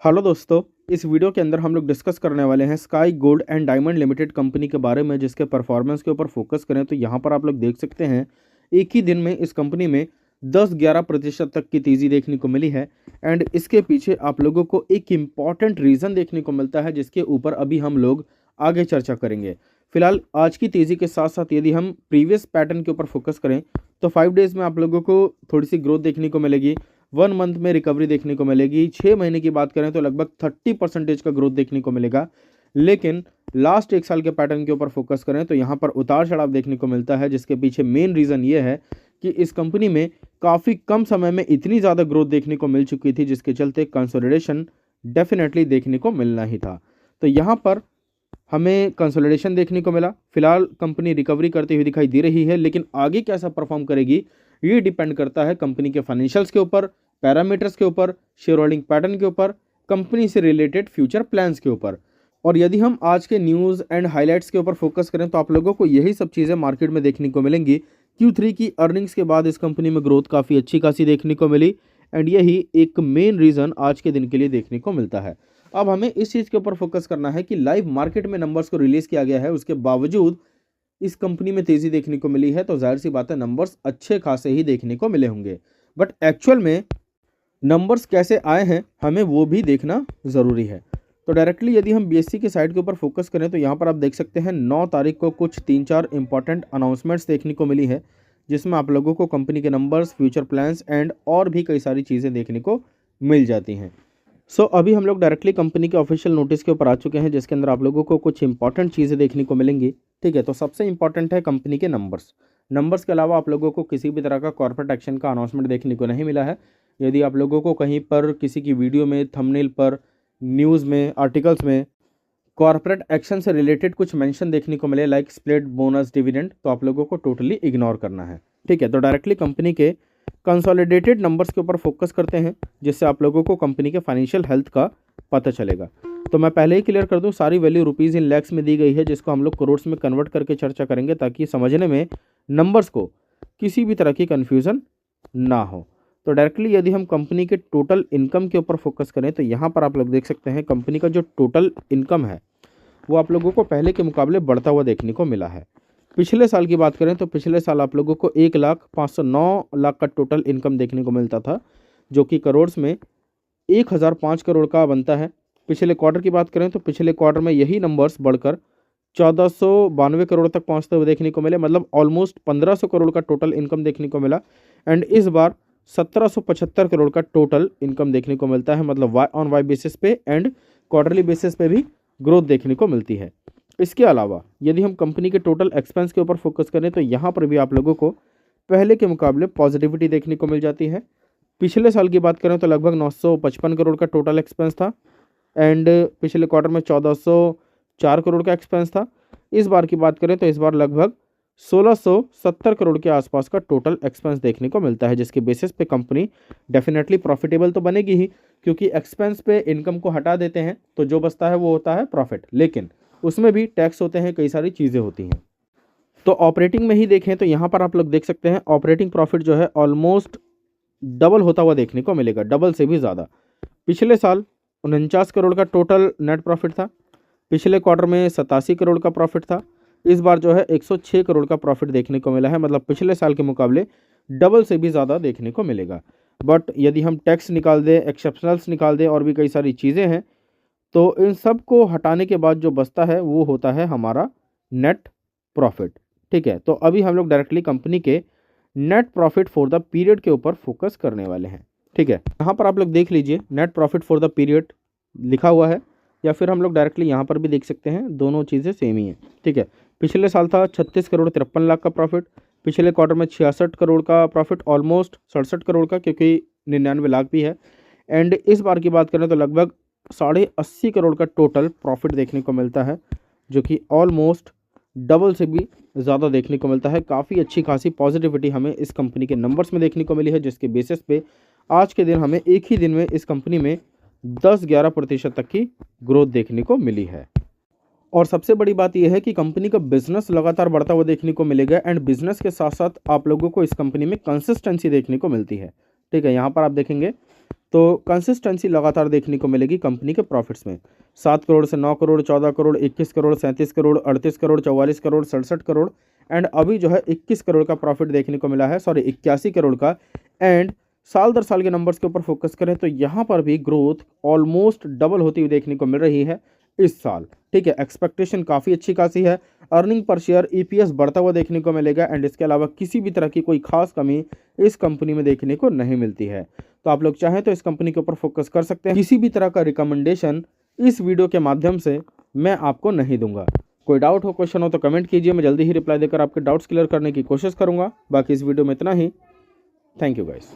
Hello दोस्तों। इस video के अंदर हम लोग डिस्कस करने वाले हैं sky gold and diamond limited company के बारे में, जिसके परफॉर्मेंस के ऊपर फोकस करें तो यहाँ पर आप लोग देख सकते हैं एक ही दिन में इस कंपनी में 10-11% तक की तेज़ी देखने को मिली है। एंड इसके पीछे आप लोगों को एक इम्पॉर्टेंट रीज़न देखने को मिलता है, जिसके ऊपर अभी हम लोग आगे चर्चा करेंगे। फिलहाल आज की तेज़ी के साथ साथ यदि हम प्रीवियस पैटर्न के ऊपर फोकस करें तो 5 डेज़ में आप लोगों को थोड़ी सी ग्रोथ देखने को मिलेगी, 1 मंथ में रिकवरी देखने को मिलेगी, 6 महीने की बात करें तो लगभग 30% का ग्रोथ देखने को मिलेगा। लेकिन लास्ट 1 साल के पैटर्न के ऊपर फोकस करें तो यहाँ पर उतार चढ़ाव देखने को मिलता है, जिसके पीछे मेन रीज़न ये है कि इस कंपनी में काफ़ी कम समय में इतनी ज़्यादा ग्रोथ देखने को मिल चुकी थी, जिसके चलते कंसोलिडेशन डेफिनेटली देखने को मिलना ही था। तो यहाँ पर हमें कंसोलिडेशन देखने को मिला। फिलहाल कंपनी रिकवरी करती हुई दिखाई दे रही है, लेकिन आगे कैसा परफॉर्म करेगी ये डिपेंड करता है कंपनी के फाइनेंशियल्स के ऊपर, पैरामीटर्स के ऊपर, शेयर होल्डिंग पैटर्न के ऊपर, कंपनी से रिलेटेड फ्यूचर प्लान्स के ऊपर। और यदि हम आज के न्यूज़ एंड हाइलाइट्स के ऊपर फोकस करें तो आप लोगों को यही सब चीज़ें मार्केट में देखने को मिलेंगी। Q3 की अर्निंग्स के बाद इस कंपनी में ग्रोथ काफ़ी अच्छी खासी देखने को मिली, एंड यही एक मेन रीज़न आज के दिन के लिए देखने को मिलता है। अब हमें इस चीज़ के ऊपर फोकस करना है कि लाइव मार्केट में नंबर्स को रिलीज़ किया गया है, उसके बावजूद इस कंपनी में तेज़ी देखने को मिली है, तो जाहिर सी बात है नंबर्स अच्छे खासे ही देखने को मिले होंगे। बट एक्चुअल में नंबर्स कैसे आए हैं हमें वो भी देखना ज़रूरी है। तो डायरेक्टली यदि हम BSE की साइड के ऊपर फोकस करें तो यहाँ पर आप देख सकते हैं 9 तारीख को कुछ 3-4 इंपॉर्टेंट अनाउंसमेंट्स देखने को मिली है, जिसमें आप लोगों को कंपनी के नंबर्स, फ्यूचर प्लान्स एंड और भी कई सारी चीज़ें देखने को मिल जाती हैं। अभी हम लोग डायरेक्टली कंपनी के ऑफिशियल नोटिस के ऊपर आ चुके हैं, जिसके अंदर आप लोगों को कुछ इंपॉर्टेंट चीज़ें देखने को मिलेंगी। ठीक है, तो सबसे इंपॉर्टेंट है कंपनी के नंबर्स के अलावा आप लोगों को किसी भी तरह का कॉर्पोरेट एक्शन का अनाउंसमेंट देखने को नहीं मिला है। यदि आप लोगों को कहीं पर किसी की वीडियो में, थंबनेल पर, न्यूज़ में, आर्टिकल्स में कॉर्पोरेट एक्शन से रिलेटेड कुछ मेंशन देखने को मिले लाइक स्प्लिट, बोनस, डिविडेंड, तो आप लोगों को टोटली इग्नोर करना है। ठीक है, तो डायरेक्टली कंपनी के कंसोलिडेटेड नंबर्स के ऊपर फोकस करते हैं, जिससे आप लोगों को कंपनी के फाइनेंशियल हेल्थ का पता चलेगा। तो मैं पहले ही क्लियर कर दूं, सारी वैल्यू रुपीज़ इन लैक्स में दी गई है, जिसको हम लोग करोड़ में कन्वर्ट करके चर्चा करेंगे, ताकि समझने में नंबर्स को किसी भी तरह की कन्फ्यूज़न ना हो। तो डायरेक्टली यदि हम कंपनी के टोटल इनकम के ऊपर फोकस करें तो यहाँ पर आप लोग देख सकते हैं कंपनी का जो टोटल इनकम है वो आप लोगों को पहले के मुकाबले बढ़ता हुआ देखने को मिला है। पिछले साल की बात करें तो पिछले साल आप लोगों को 1,509,00,000 का टोटल इनकम देखने को मिलता था, जो कि करोड़ में 1,005 करोड़ का बनता है। पिछले क्वार्टर की बात करें तो पिछले क्वार्टर में यही नंबर्स बढ़कर 1,492 करोड़ तक पहुंचते हुए देखने को मिले, मतलब ऑलमोस्ट 1,500 करोड़ का टोटल इनकम देखने को मिला। एंड इस बार 1,775 करोड़ का टोटल इनकम देखने को मिलता है, मतलब वाई ऑन वाई बेसिस पे एंड क्वार्टरली बेसिस पे भी ग्रोथ देखने को मिलती है। इसके अलावा यदि हम कंपनी के टोटल एक्सपेंस के ऊपर फोकस करें तो यहाँ पर भी आप लोगों को पहले के मुकाबले पॉजिटिविटी देखने को मिल जाती है। पिछले साल की बात करें तो लगभग 955 करोड़ का टोटल एक्सपेंस था, एंड पिछले क्वार्टर में 1,404 करोड़ का एक्सपेंस था। इस बार की बात करें तो इस बार लगभग 1,670 करोड़ के आसपास का टोटल एक्सपेंस देखने को मिलता है, जिसके बेसिस पे कंपनी डेफिनेटली प्रॉफिटेबल तो बनेगी ही, क्योंकि एक्सपेंस पे इनकम को हटा देते हैं तो जो बचता है वो होता है प्रॉफिट, लेकिन उसमें भी टैक्स होते हैं, कई सारी चीज़ें होती हैं। तो ऑपरेटिंग में ही देखें तो यहाँ पर आप लोग देख सकते हैं ऑपरेटिंग प्रॉफिट जो है ऑलमोस्ट डबल होता हुआ देखने को मिलेगा, डबल से भी ज़्यादा। पिछले साल 49 करोड़ का टोटल नेट प्रॉफिट था, पिछले क्वार्टर में 87 करोड़ का प्रॉफिट था। इस बार जो है 106 करोड़ का प्रॉफिट देखने को मिला है, मतलब पिछले साल के मुकाबले डबल से भी ज़्यादा देखने को मिलेगा। बट यदि हम टैक्स निकाल दें, एक्सेप्शनल्स निकाल दें और भी कई सारी चीज़ें हैं, तो इन सब को हटाने के बाद जो बचता है वो होता है हमारा नेट प्रॉफिट। ठीक है, तो अभी हम लोग डायरेक्टली कंपनी के net profit for the period के ऊपर फोकस करने वाले हैं। ठीक है, यहाँ पर आप लोग देख लीजिए net profit for the period लिखा हुआ है, या फिर हम लोग डायरेक्टली यहाँ पर भी देख सकते हैं, दोनों चीज़ें सेम ही हैं। ठीक है, पिछले साल था 36 करोड़ 53 लाख का प्रॉफिट, पिछले क्वार्टर में 66 करोड़ का प्रॉफिट, ऑलमोस्ट 67 करोड़ का, क्योंकि 99 लाख भी है। एंड इस बार की बात करें तो लगभग 80.5 करोड़ का टोटल प्रॉफिट देखने को मिलता है, जो कि ऑलमोस्ट डबल से भी ज़्यादा देखने को मिलता है। काफ़ी अच्छी खासी पॉजिटिविटी हमें इस कंपनी के नंबर्स में देखने को मिली है, जिसके बेसिस पे आज के दिन हमें एक ही दिन में इस कंपनी में 10-11% तक की ग्रोथ देखने को मिली है। और सबसे बड़ी बात यह है कि कंपनी का बिजनेस लगातार बढ़ता हुआ देखने को मिलेगा, एंड बिजनेस के साथ साथ आप लोगों को इस कंपनी में कंसिस्टेंसी देखने को मिलती है। ठीक है, यहाँ पर आप देखेंगे तो कंसिस्टेंसी लगातार देखने को मिलेगी कंपनी के प्रॉफिट्स में। 7 करोड़ से 9 करोड़, 14 करोड़, 21 करोड़, 37 करोड़, 38 करोड़, 44 करोड़, 67 करोड़ एंड अभी जो है 21 करोड़ का प्रॉफिट देखने को मिला है, सॉरी 81 करोड़ का। एंड साल दर साल के नंबर्स के ऊपर फोकस करें तो यहाँ पर भी ग्रोथ ऑलमोस्ट डबल होती हुई देखने को मिल रही है इस साल। ठीक है, एक्सपेक्टेशन काफ़ी अच्छी खासी है। अर्निंग पर शेयर EPS बढ़ता हुआ देखने को मिलेगा एंड इसके अलावा किसी भी तरह की कोई खास कमी इस कंपनी में देखने को नहीं मिलती है। तो आप लोग चाहें तो इस कंपनी के ऊपर फोकस कर सकते हैं। किसी भी तरह का रिकमेंडेशन इस वीडियो के माध्यम से मैं आपको नहीं दूंगा। कोई डाउट हो, क्वेश्चन हो तो कमेंट कीजिए, मैं जल्दी ही रिप्लाई देकर आपके डाउट्स क्लियर करने की कोशिश करूंगा। बाकी इस वीडियो में इतना ही। Thank you guys.